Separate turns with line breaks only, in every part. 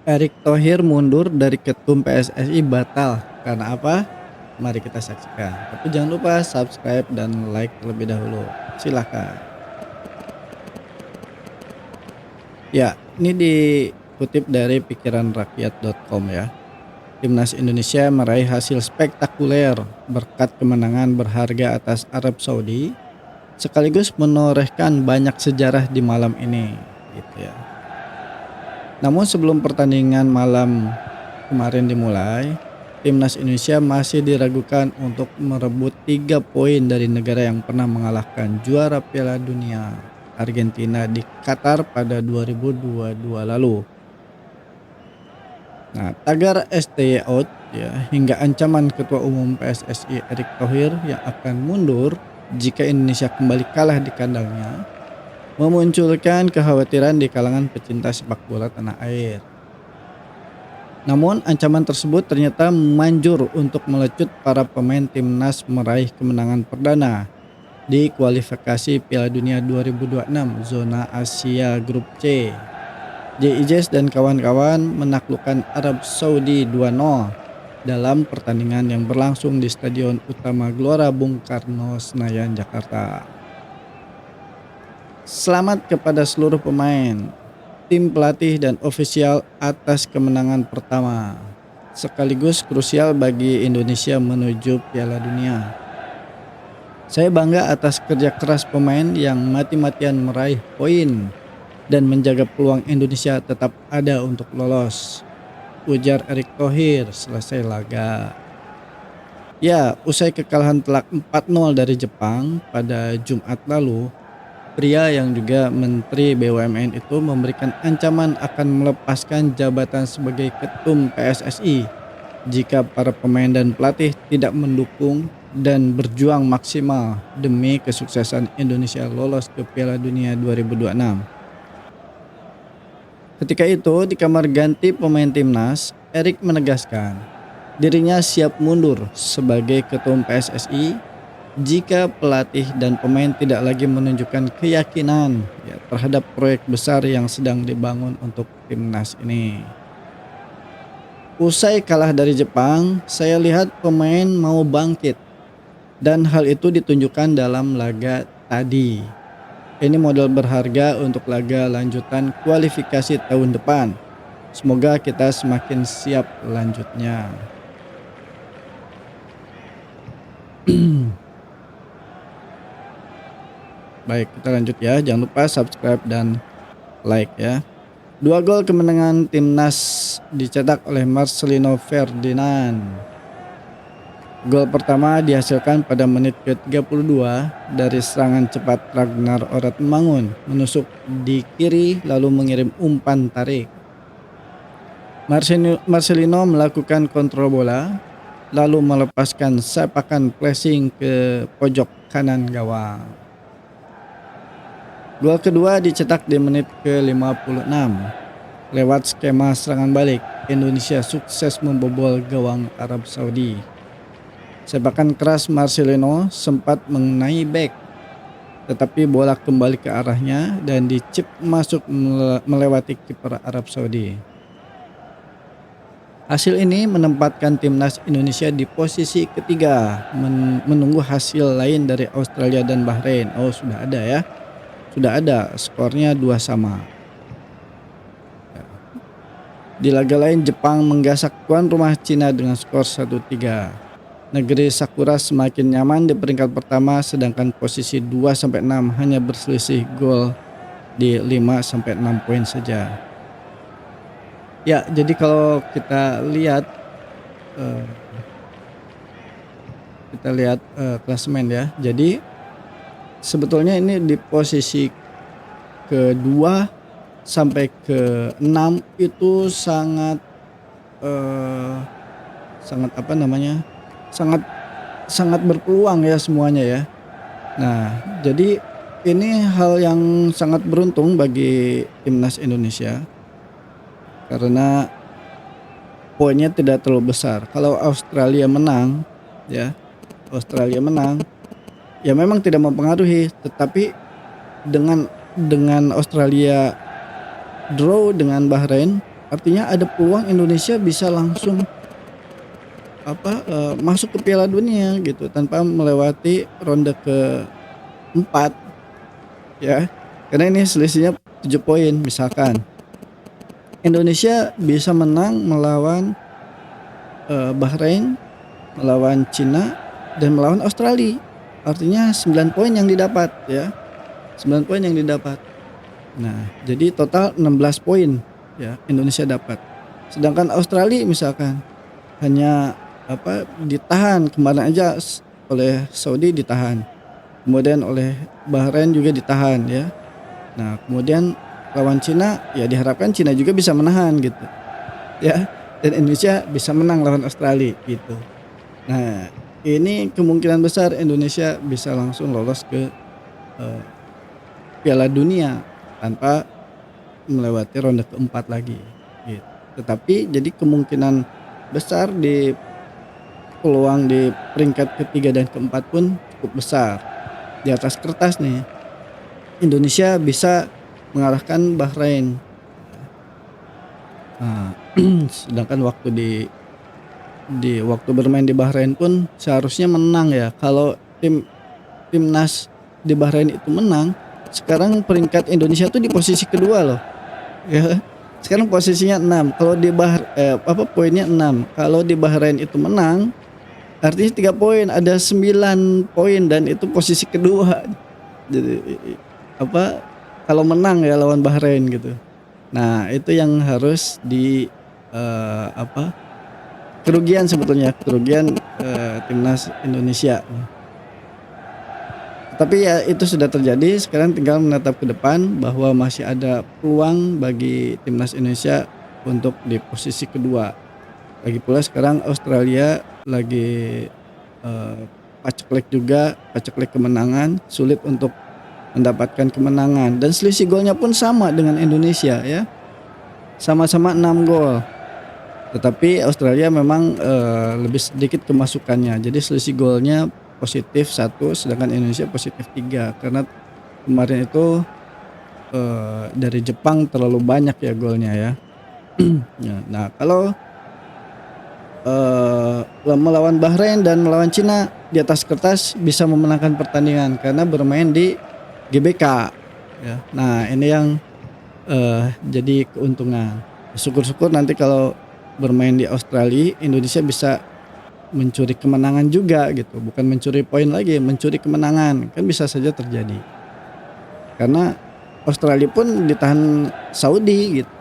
Erick Thohir mundur dari Ketum PSSI batal karena apa? Mari kita saksikan. Tapi jangan lupa subscribe dan like terlebih dahulu. Silakan. Ya, ini dikutip dari pikiranrakyat.com ya. Timnas Indonesia meraih hasil spektakuler berkat kemenangan berharga atas Arab Saudi, sekaligus menorehkan banyak sejarah di malam ini, gitu ya. Namun sebelum pertandingan malam kemarin dimulai, Timnas Indonesia masih diragukan untuk merebut 3 poin dari negara yang pernah mengalahkan juara Piala Dunia Argentina di Qatar pada 2022 lalu. Nah, tagar STY out ya hingga ancaman Ketua Umum PSSI Erick Thohir yang akan mundur jika Indonesia kembali kalah di kandangnya memunculkan kekhawatiran di kalangan pecinta sepak bola tanah air. Namun ancaman tersebut ternyata manjur untuk melecut para pemain timnas meraih kemenangan perdana di kualifikasi Piala Dunia 2026 zona Asia Grup C. JIJS dan kawan-kawan menaklukkan Arab Saudi 2-0 dalam pertandingan yang berlangsung di Stadion Utama Gelora Bung Karno, Senayan, Jakarta. Selamat kepada seluruh pemain, tim pelatih dan ofisial atas kemenangan pertama, sekaligus krusial bagi Indonesia menuju Piala Dunia. Saya bangga atas kerja keras pemain yang mati-matian meraih poin dan menjaga peluang Indonesia tetap ada untuk lolos, ujar Erick Thohir selesai laga. Ya, usai kekalahan telak 4-0 dari Jepang pada Jumat lalu, pria yang juga Menteri BUMN itu memberikan ancaman akan melepaskan jabatan sebagai Ketum PSSI jika para pemain dan pelatih tidak mendukung dan berjuang maksimal demi kesuksesan Indonesia lolos ke Piala Dunia 2026. Ketika itu di kamar ganti pemain timnas, Erick menegaskan dirinya siap mundur sebagai Ketum PSSI jika pelatih dan pemain tidak lagi menunjukkan keyakinan ya, terhadap proyek besar yang sedang dibangun untuk timnas ini. Usai kalah dari Jepang, saya lihat pemain mau bangkit dan hal itu ditunjukkan dalam laga tadi. Ini modal berharga untuk laga lanjutan kualifikasi tahun depan. Semoga kita semakin siap lanjutnya. Baik, kita lanjut ya. Jangan lupa subscribe dan like ya. 2 gol kemenangan timnas dicetak oleh Marcelino Ferdinand. Gol pertama dihasilkan pada menit ke-32 dari serangan cepat Ragnar Oratmangun menusuk di kiri lalu mengirim umpan tarik. Marcelino melakukan kontrol bola lalu melepaskan sepakan pressing ke pojok kanan gawang. Gol kedua dicetak di menit ke-56. Lewat skema serangan balik, Indonesia sukses membobol gawang Arab Saudi. Sepakan keras Marcelino sempat mengenai bek, tetapi bola kembali ke arahnya dan dicip masuk melewati kiper Arab Saudi. Hasil ini menempatkan timnas Indonesia di posisi ketiga, menunggu hasil lain dari Australia dan Bahrain. Oh, sudah ada ya. Sudah ada, skornya 2-2. Di laga lain Jepang menggasak tuan rumah Cina dengan skor 1-3. Negeri Sakura semakin nyaman di peringkat pertama sedangkan posisi 2-6 hanya berselisih gol di 5-6 poin saja. Ya, jadi kalau kita lihat klasemen ya. Jadi sebetulnya ini di posisi kedua sampai ke 6 itu sangat sangat berpeluang ya semuanya ya. Nah, jadi ini hal yang sangat beruntung bagi timnas Indonesia karena poinnya tidak terlalu besar. Kalau Australia menang ya, ya memang tidak mempengaruhi, tetapi dengan Australia draw dengan Bahrain Artinya ada peluang Indonesia bisa langsung masuk ke Piala Dunia gitu tanpa melewati ronde keempat ya. Karena ini selisihnya 7 poin misalkan. Indonesia bisa menang melawan Bahrain, melawan Cina, dan melawan Australia. Artinya 9 poin yang didapat ya. 9 poin yang didapat. Nah, jadi total 16 poin ya Indonesia dapat. Sedangkan Australia misalkan hanya ditahan kemarin aja oleh Saudi ditahan. Kemudian oleh Bahrain juga ditahan ya. Nah, kemudian lawan Cina ya diharapkan Cina juga bisa menahan gitu. Ya, dan Indonesia bisa menang lawan Australia gitu. Nah, ini kemungkinan besar Indonesia bisa langsung lolos ke eh, Piala Dunia tanpa melewati ronde keempat lagi gitu. Tetapi jadi kemungkinan besar di peluang di peringkat ketiga dan keempat pun cukup besar. Di atas kertas nih Indonesia bisa mengalahkan Bahrain. Nah, sedangkan waktu di waktu bermain di Bahrain pun seharusnya menang ya. Kalau timnas di Bahrain itu menang, sekarang peringkat Indonesia tuh di posisi kedua loh. Ya. Sekarang posisinya 6. Kalau di poinnya 6. Kalau di Bahrain itu menang, artinya 3 poin, ada 9 poin dan itu posisi kedua. Jadi kalau menang ya lawan Bahrain gitu. Nah, itu yang harus eh, apa kerugian timnas Indonesia. Tapi ya itu sudah terjadi, sekarang tinggal menatap ke depan bahwa masih ada peluang bagi timnas Indonesia untuk di posisi kedua. Lagi pula sekarang Australia lagi paceklik kemenangan, sulit untuk mendapatkan kemenangan dan selisih golnya pun sama dengan Indonesia ya. Sama-sama 6 gol. Tetapi Australia memang lebih sedikit kemasukannya. Jadi selisih golnya positif 1 sedangkan Indonesia positif 3 karena kemarin itu dari Jepang terlalu banyak ya golnya ya. Ya, nah kalau melawan Bahrain dan melawan Cina di atas kertas bisa memenangkan pertandingan karena bermain di GBK ya. Nah, ini yang jadi keuntungan. Syukur-syukur nanti kalau bermain di Australia, Indonesia bisa mencuri kemenangan juga gitu, bukan mencuri poin lagi, mencuri kemenangan, kan bisa saja terjadi. Karena Australia pun ditahan Saudi gitu.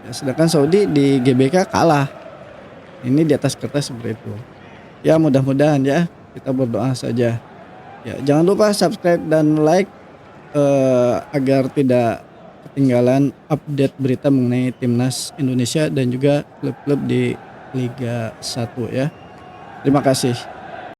Ya, sedangkan Saudi di GBK kalah. Ini di atas kertas seperti itu. Ya mudah-mudahan ya, kita berdoa saja. Ya, jangan lupa subscribe dan like agar tidak ketinggalan update berita mengenai timnas Indonesia dan juga klub-klub di Liga 1 ya. Terima kasih.